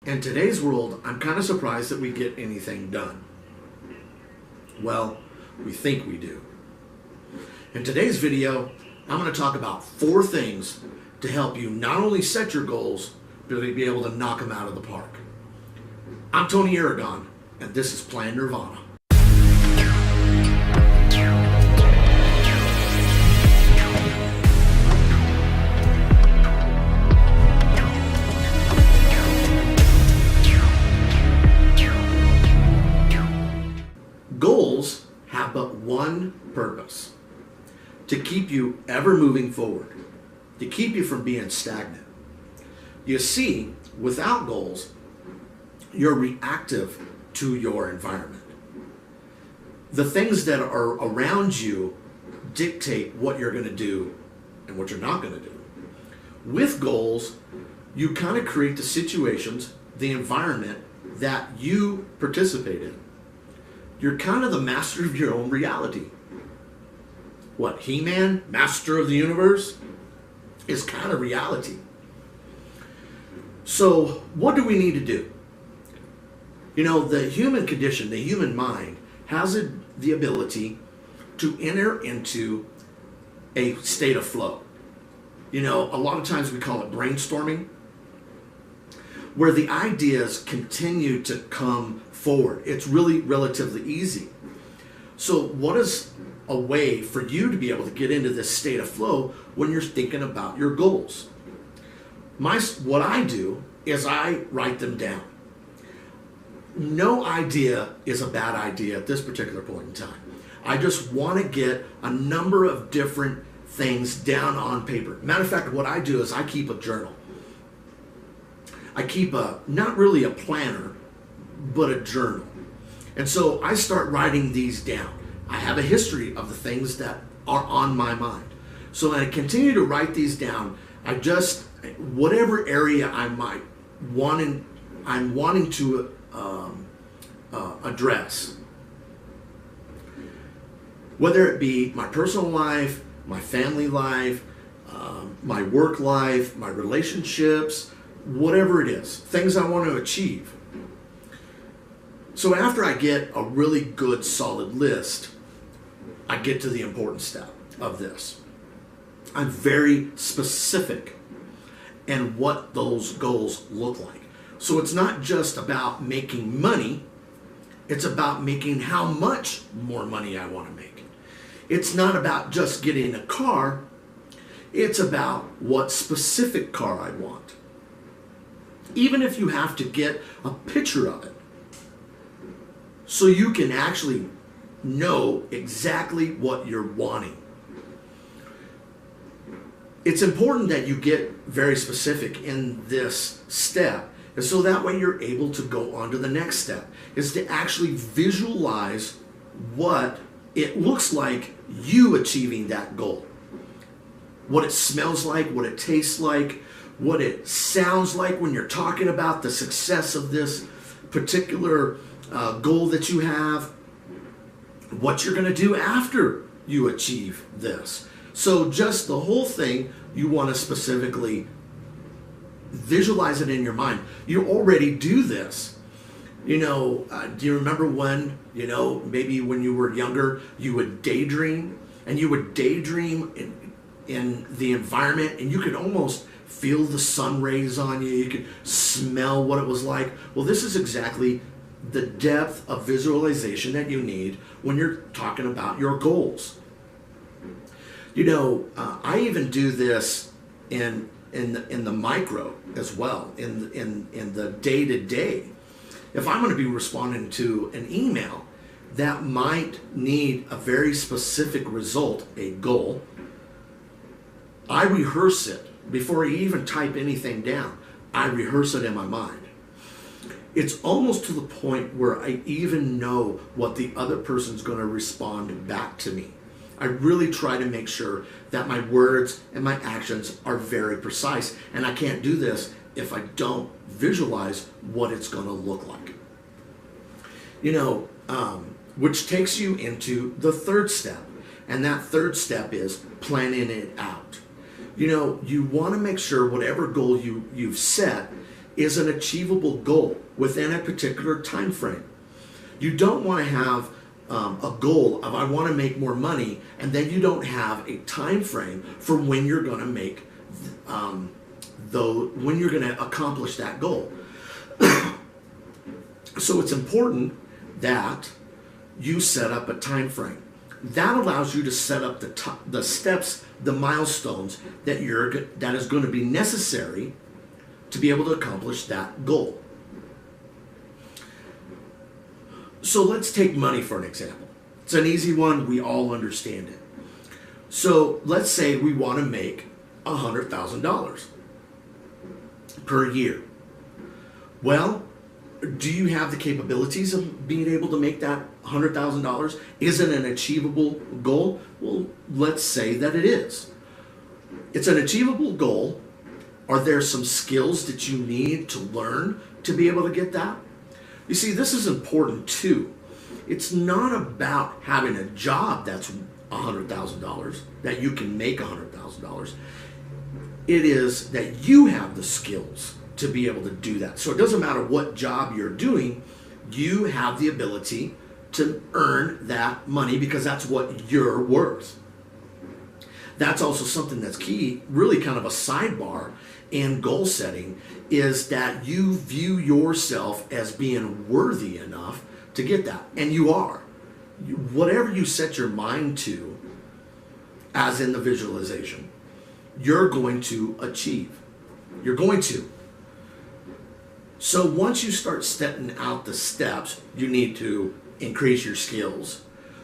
In today's world, I'm kind of surprised that we get anything done. Well, we think we do. In today's video, I'm going to talk about 4 things to help you not only set your goals, but to be able to knock them out of the park. I'm Tony Aragon, and this is Plan Nirvana. Goals have but one purpose: to keep you ever moving forward, to keep you from being stagnant. You see, without goals, you're reactive to your environment. The things that are around you dictate what you're going to do and what you're not going to do. With goals, you kind of create the situations, the environment that you participate in. You're kind of the master of your own reality. What, He-Man, master of the universe, is kind of reality. So what do we need to do? You know, the human condition, the human mind, has the ability to enter into a state of flow. You know, a lot of times we call it brainstorming, where the ideas continue to come forward. It's really relatively easy. So what is a way for you to be able to get into this state of flow when you're thinking about your goals? What I do is I write them down. No idea is a bad idea at this particular point in time. I just want to get a number of different things down on paper. Matter of fact, what I do is I keep a journal. I keep not really a planner, but a journal. And so I start writing these down. I have a history of the things that are on my mind. So I continue to write these down. Whatever area I'm wanting to address, whether it be my personal life, my family life, my work life, my relationships, whatever it is, things I want to achieve. So after I get a really good solid list, I get to the important step of this. I'm very specific in what those goals look like. So it's not just about making money, it's about making how much more money I want to make. It's not about just getting a car, it's about what specific car I want. Even if you have to get a picture of it, so you can actually know exactly what you're wanting. It's important that you get very specific in this step, and so that way you're able to go on to the next step, is to actually visualize what it looks like you achieving that goal. What it smells like, what it tastes like, what it sounds like when you're talking about the success of this particular goal that you have, what you're going to do after you achieve this. So just the whole thing, you want to specifically visualize it in your mind. You already do this. You know, do you remember when, maybe when you were younger, you would daydream, and you would daydream in the environment, and you could almost feel the sun rays on you. You could smell what it was like. Well, this is exactly the depth of visualization that you need when you're talking about your goals. I even do this in the micro as well, in the day-to-day. If I'm going to be responding to an email that might need a very specific result, a goal, I rehearse it before I even type anything down. I rehearse it in my mind. It's almost to the point where I even know what the other person's going to respond back to me. I really try to make sure that my words and my actions are very precise, and I can't do this if I don't visualize what it's going to look like. Which takes you into the third step, and that third step is planning it out. You want to make sure whatever goal you've set is an achievable goal within a particular time frame. You don't want to have a goal of I want to make more money, and then you don't have a time frame for when you're going to make when you're going to accomplish that goal. So it's important that you set up a time frame. That allows you to set up the steps, the milestones that is going to be necessary to be able to accomplish that goal. So let's take money for an example. It's an easy one. We all understand it. So let's say we want to make $100,000 per year. Well, do you have the capabilities of being able to make that $100,000? Is it an achievable goal? Well, let's say that it is. It's an achievable goal. Are there some skills that you need to learn to be able to get that? You see, this is important too. It's not about having a job that's $100,000, that you can make $100,000. It is that you have the skills to be able to do that. So it doesn't matter what job you're doing, you have the ability to earn that money because that's what you're worth. That's also something that's key, really kind of a sidebar in goal setting, is that you view yourself as being worthy enough to get that. And you are. Whatever you set your mind to, as in the visualization, you're going to achieve. You're going to. So once you start setting out the steps, you need to increase your skills.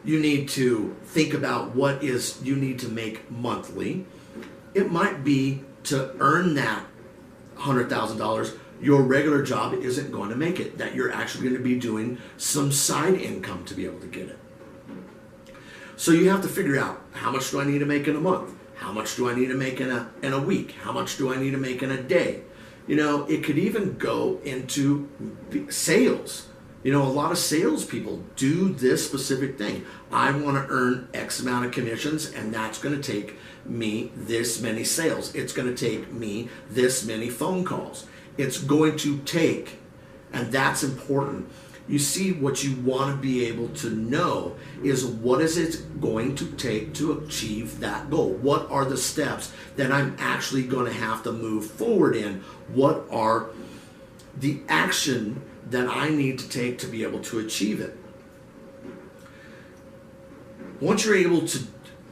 You need to think about what is you need to make monthly. It might be to earn that $100,000, your regular job isn't going to make it, that you're actually going to be doing some side income to be able to get it. So you have to figure out, how much do I need to make in a month? How much do I need to make in a week? How much do I need to make in a day? You know, it could even go into sales. You know, a lot of salespeople do this specific thing. I want to earn X amount of commissions, and that's going to take me this many sales. It's going to take me this many phone calls. It's going to take, and that's important. You see, what you want to be able to know is, what is it going to take to achieve that goal? What are the steps that I'm actually going to have to move forward in? What are the action that I need to take to be able to achieve it? Once you're able to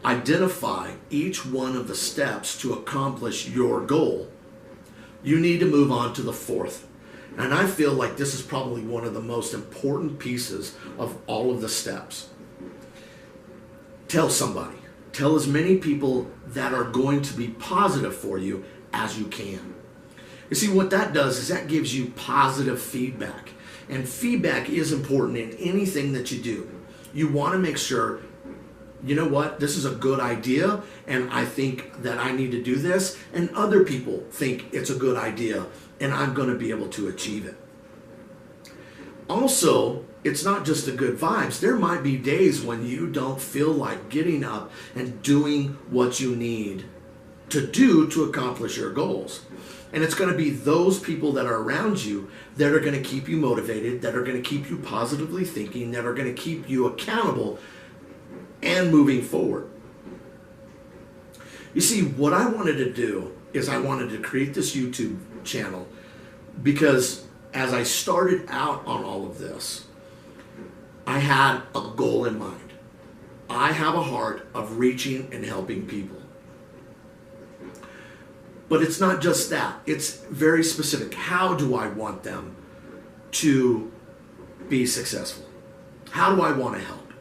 identify each one of the steps to accomplish your goal, you need to move on to the fourth. And I feel like this is probably one of the most important pieces of all of the steps. Tell somebody. Tell as many people that are going to be positive for you as you can. You see, what that does is that gives you positive feedback. And feedback is important in anything that you do. You want to make sure, you know what, this is a good idea, and I think that I need to do this, and other people think it's a good idea, and I'm going to be able to achieve it. Also, it's not just the good vibes. There might be days when you don't feel like getting up and doing what you need to do to accomplish your goals. And it's going to be those people that are around you that are going to keep you motivated, that are going to keep you positively thinking, that are going to keep you accountable and moving forward. You see, what I wanted to do is I wanted to create this YouTube channel because as I started out on all of this, I had a goal in mind. I have a heart of reaching and helping people. But it's not just that. It's very specific. How do I want them to be successful? How do I want to help?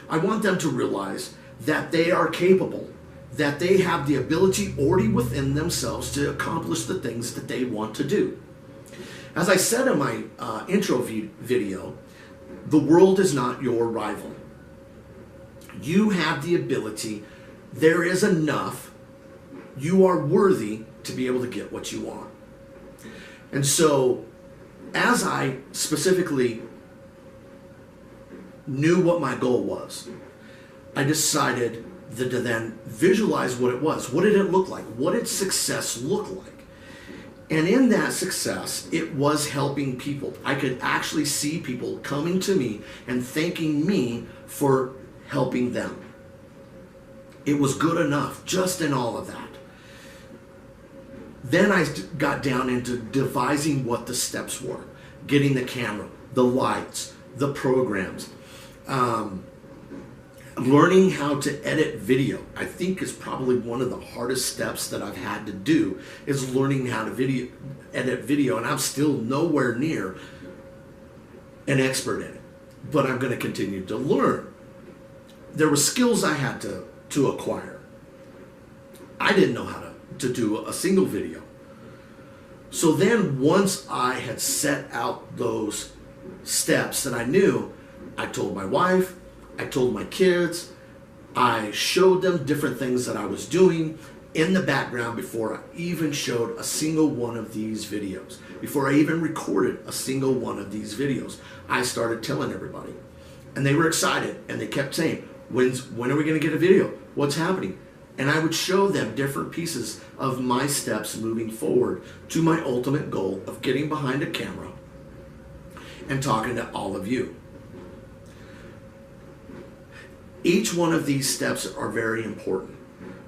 I want them to realize that they are capable, that they have the ability already within themselves to accomplish the things that they want to do. As I said in my intro video, the world is not your rival. You have the ability. There is enough. You are worthy to be able to get what you want. And so, as I specifically knew what my goal was, I decided to then visualize what it was. What did it look like? What did success look like? And in that success, it was helping people. I could actually see people coming to me and thanking me for helping them. It was good enough just in all of that. Then I got down into devising what the steps were, getting the camera, the lights, the programs, learning how to edit video. I think is probably one of the hardest steps that I've had to do, is learning how to edit video, and I'm still nowhere near an expert in it, but I'm going to continue to learn. There were skills I had to acquire. I didn't know how to do a single video. So then once I had set out those steps that I knew, I told my wife, I told my kids, I showed them different things that I was doing in the background before I even showed a single one of these videos. Before I even recorded a single one of these videos, I started telling everybody. And they were excited, and they kept saying, when are we going to get a video? What's happening? And I would show them different pieces of my steps moving forward to my ultimate goal of getting behind a camera and talking to all of you. Each one of these steps are very important.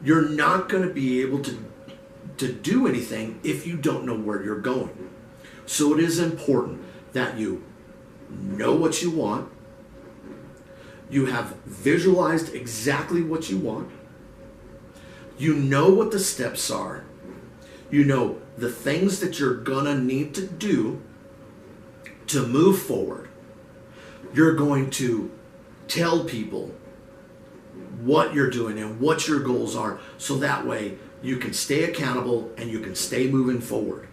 You're not going to be able to do anything if you don't know where you're going. So it is important that you know what you want, you have visualized exactly what you want, you know what the steps are, you know the things that you're gonna need to do to move forward. You're going to tell people what you're doing and what your goals are, so that way you can stay accountable and you can stay moving forward.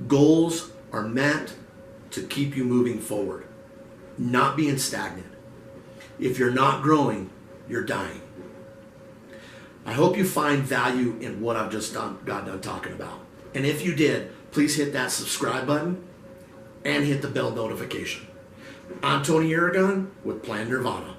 Goals are meant to keep you moving forward, not being stagnant. If you're not growing, you're dying. I hope you find value in what I've just got done talking about. And if you did, please hit that subscribe button and hit the bell notification. I'm Tony Aragon with Plan Nirvana.